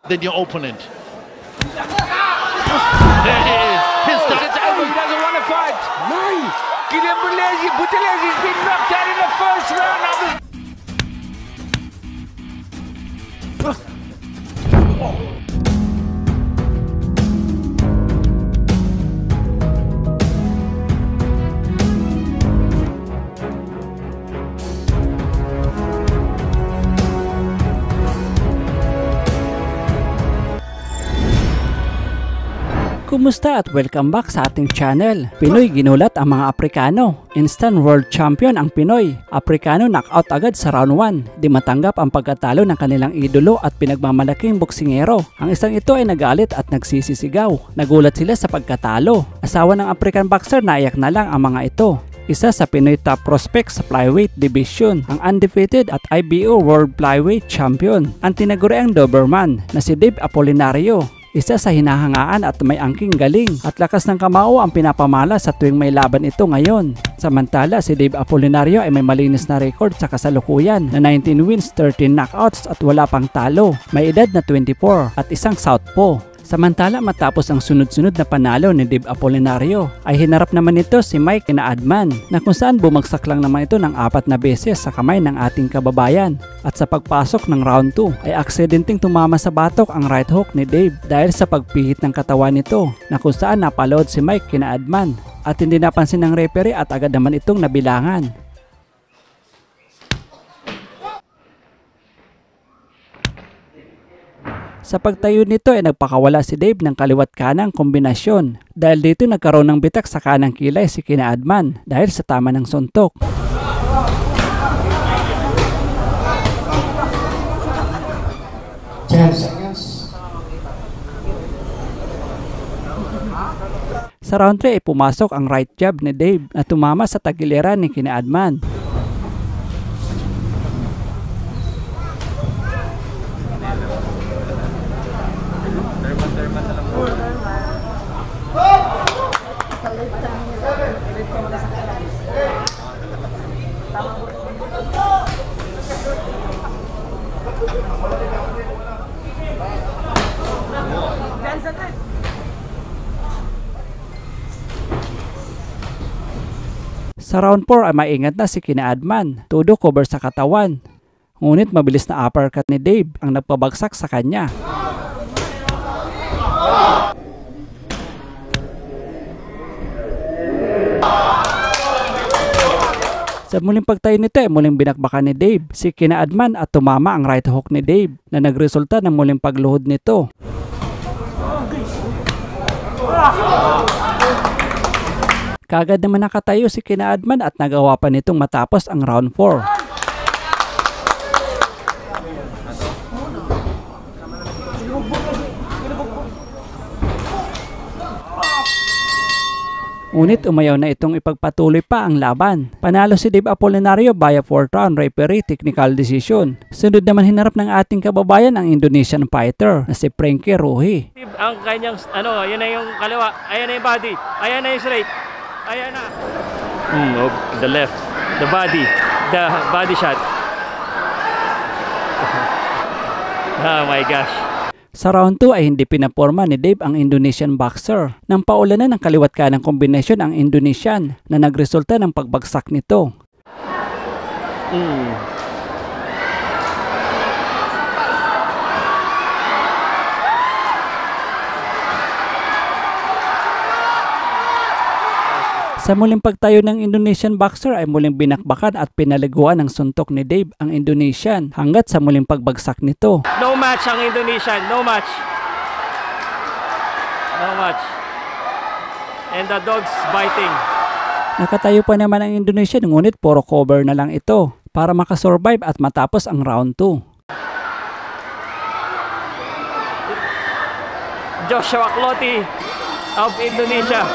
than your opponent. There he is. His target. He doesn't want to fight. Nine. Kilian Buthelezi has been knocked out in the first round of the... Kumusta at welcome back sa ating channel. Pinoy ginulat ang mga Aprikano. Instant World Champion ang Pinoy. Aprikano knockout agad sa round 1. Di matanggap ang pagkatalo ng kanilang idolo at pinagmamalaking boksingero. Ang isang ito ay nagalit at nagsisisigaw. Nagulat sila sa pagkatalo. Asawa ng African boxer, naiyak na lang ang mga ito. Isa sa Pinoy top prospect sa flyweight division, ang undefeated at IBO World Flyweight Champion, ang tinaguriang Doberman na si Dave Apolinario. Isa sa hinahangaan at may angking galing at lakas ng kamao ang pinapamala sa tuwing may laban ito ngayon. Samantala, si Dave Apolinario ay may malinis na record sa kasalukuyan na 19 wins, 13 knockouts at wala pang talo. May edad na 24 at isang southpaw. Samantala, matapos ang sunod-sunod na panalo ni Dave Apolinario, ay hinarap naman ito si Mike Kinaadman na kung saan bumagsak lang naman ito ng 4 na beses sa kamay ng ating kababayan. At sa pagpasok ng round 2 ay aksidenteng tumama sa batok ang right hook ni Dave dahil sa pagpihit ng katawan nito na kung saan napalood si Mike Kinaadman at hindi napansin ng referee at agad naman itong nabilangan. Sa pagtayo nito ay nagpakawala si Dave ng kaliwat kanang kombinasyon dahil dito nagkaroon ng bitak sa kanang kilay si Kinaadman dahil sa tama ng suntok. Sa round 3 ay pumasok ang right jab ni Dave na tumama sa tagiliran ni Kinaadman. Sa round 4 ay maingat na si Kinaadman, todo cover sa katawan. Ngunit mabilis na uppercut ni Dave ang nagpabagsak sa kanya. Sa muling pagtayo nito ay muling binakbakan ni Dave si Kinaadman at tumama ang right hook ni Dave na nagresulta ng muling pagluhod nito. Kaagad naman nakatayo si Kinaadman at nagawa pa nitong matapos ang round 4. Ngunit umayaw na itong ipagpatuloy pa ang laban. Panalo si Dave Apolinario via 4th round referee technical decision. Sunod naman hinarap ng ating kababayan ang Indonesian fighter na si Frankie Ruhi. Ang kanyang yan na yung kaliwa, ayan na yung body, ayan na yung straight, ayan na. The left, the body shot. Oh my gosh. Sa round 2 ay hindi pinaporma ni Dave ang Indonesian boxer. Nang paulanan ng kaliwat kanang kombinasyon ang Indonesian na nagresulta ng pagbagsak nito. Sa muling pagtayo ng Indonesian boxer ay muling binakbakan at pinaliguan ng suntok ni Dave ang Indonesian hanggat sa muling pagbagsak nito. No match ang Indonesian, no match. No match. And the dog's biting. Nakatayo pa naman ang Indonesian ngunit puro cover na lang ito para makasurvive at matapos ang round 2. Joshua Clottey of Indonesia.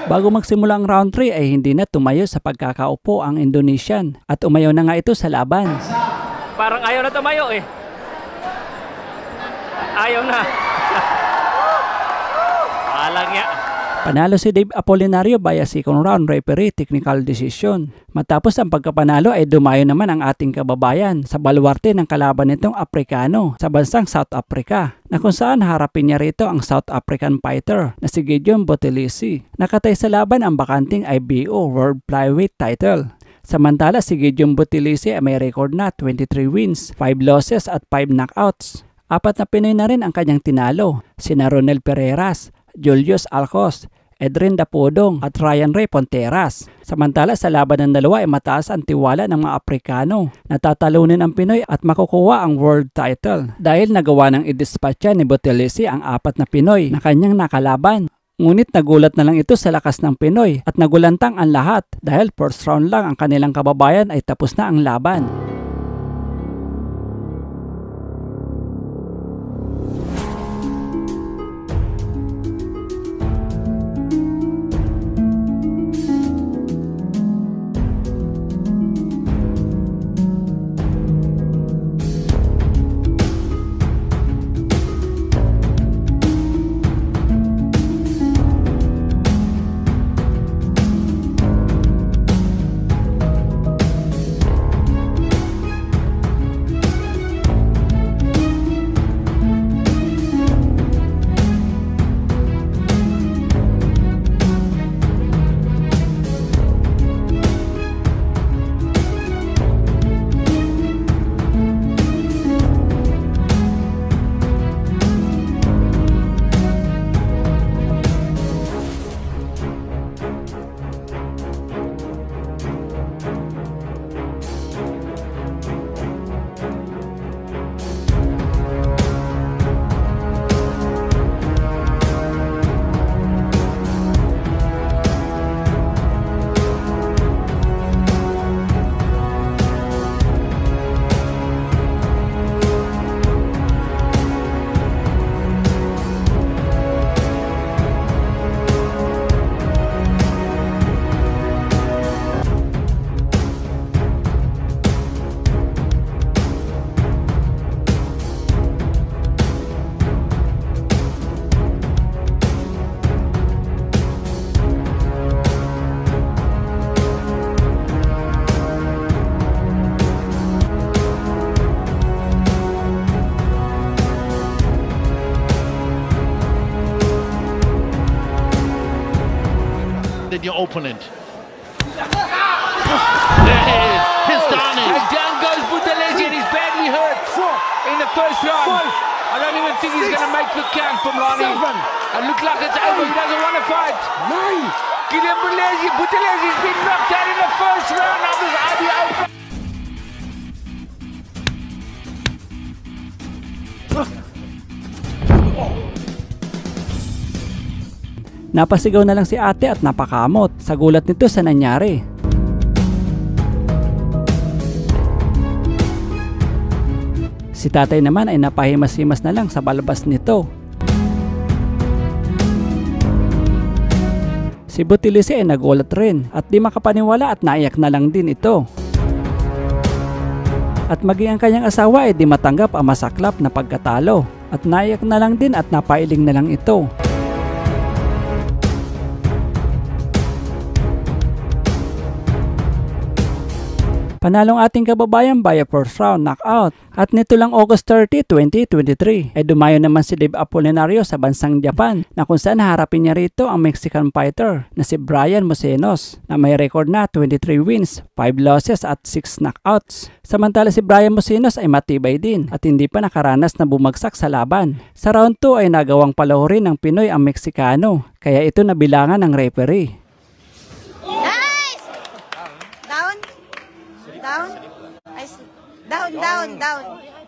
Bago magsimula ang round 3 ay hindi na tumayo sa pagkakaupo ang Indonesian at umayaw na nga ito sa laban. Parang ayaw na tumayo eh. Ayaw na. Alang ya. Panalo si Dave Apolinario via second round referee technical decision. Matapos ang pagkapanalo ay dumayo naman ang ating kababayan sa baluarte ng kalaban nitong Aprikano sa bansang South Africa, na kung saan harapin niya rito ang South African fighter na si Gideon Buthelezi. Nakatay sa laban ang bakanting IBO World Flyweight title. Samantala si Gideon Buthelezi ay may record na 23 wins, 5 losses at 5 knockouts. 4 na Pinoy na rin ang kanyang tinalo, sina Ronel Pereiras, Julius Alcos, Edrin Dapodong at Ryan Ray Ponteras. Samantala sa laban ng dalawa ay mataas ang tiwala ng mga Aprikano na tatalunin ang Pinoy at makukuha ang world title dahil nagawa ng idispatcha ni Buthelezi ang 4 na Pinoy na kanyang nakalaban. Ngunit nagulat na lang ito sa lakas ng Pinoy at nagulantang ang lahat dahil first round lang ang kanilang kababayan ay tapos na ang laban. Than your opponent. There he is. He's done it. And down goes Buthelezi, and he's badly hurt in the first round. I don't even think he's going to make the count from Ronnie. It looks like it's over. He doesn't want to fight. Gideon Buthelezi's been knocked out in the first round of this IBO. Napasigaw na lang si ate at napakamot sa gulat nito sa nangyari. Si tatay naman ay napahimas-himas na lang sa balbas nito. Si Buthelezi ay nagulat rin at di makapaniwala at naiyak na lang din ito. At maging ang kanyang asawa ay di matanggap ang masaklap na pagkatalo at naiyak na lang din at napailing na lang ito. Panalong ating kababayan via first round knockout. At nito lang August 30, 2023 ay dumayo naman si Dave Apolinario sa bansang Japan na kung saan harapin niya rito ang Mexican fighter na si Brian Musenos na may record na 23 wins, 5 losses at 6 knockouts. Samantala si Brian Musenos ay matibay din at hindi pa nakaranas na bumagsak sa laban. Sa round 2 ay nagawang palahurin ng Pinoy ang Meksikano kaya ito nabilangan ng referee.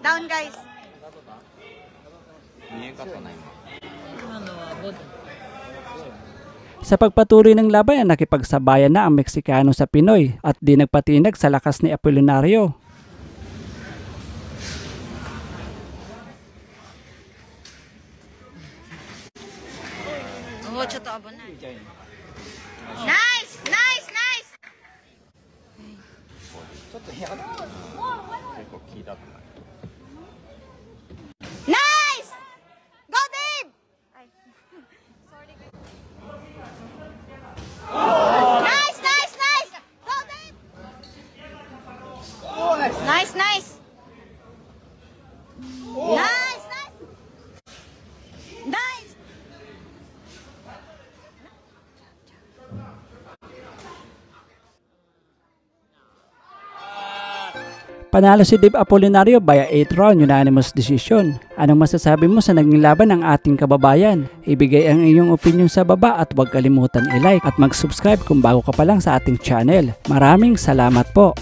Down, guys. Sa pagpatuloy ng laban ay nakipagsabayan na ang Meksikano sa Pinoy at di nagpatinag sa lakas ni Apolinario. Nice! Nice! Go, Dave! Panalo si Dave Apolinario via 8th round unanimous decision. Anong masasabi mo sa naging laban ng ating kababayan? Ibigay ang iyong opinion sa baba at huwag kalimutan i-like at mag-subscribe kung bago ka pa lang sa ating channel. Maraming salamat po!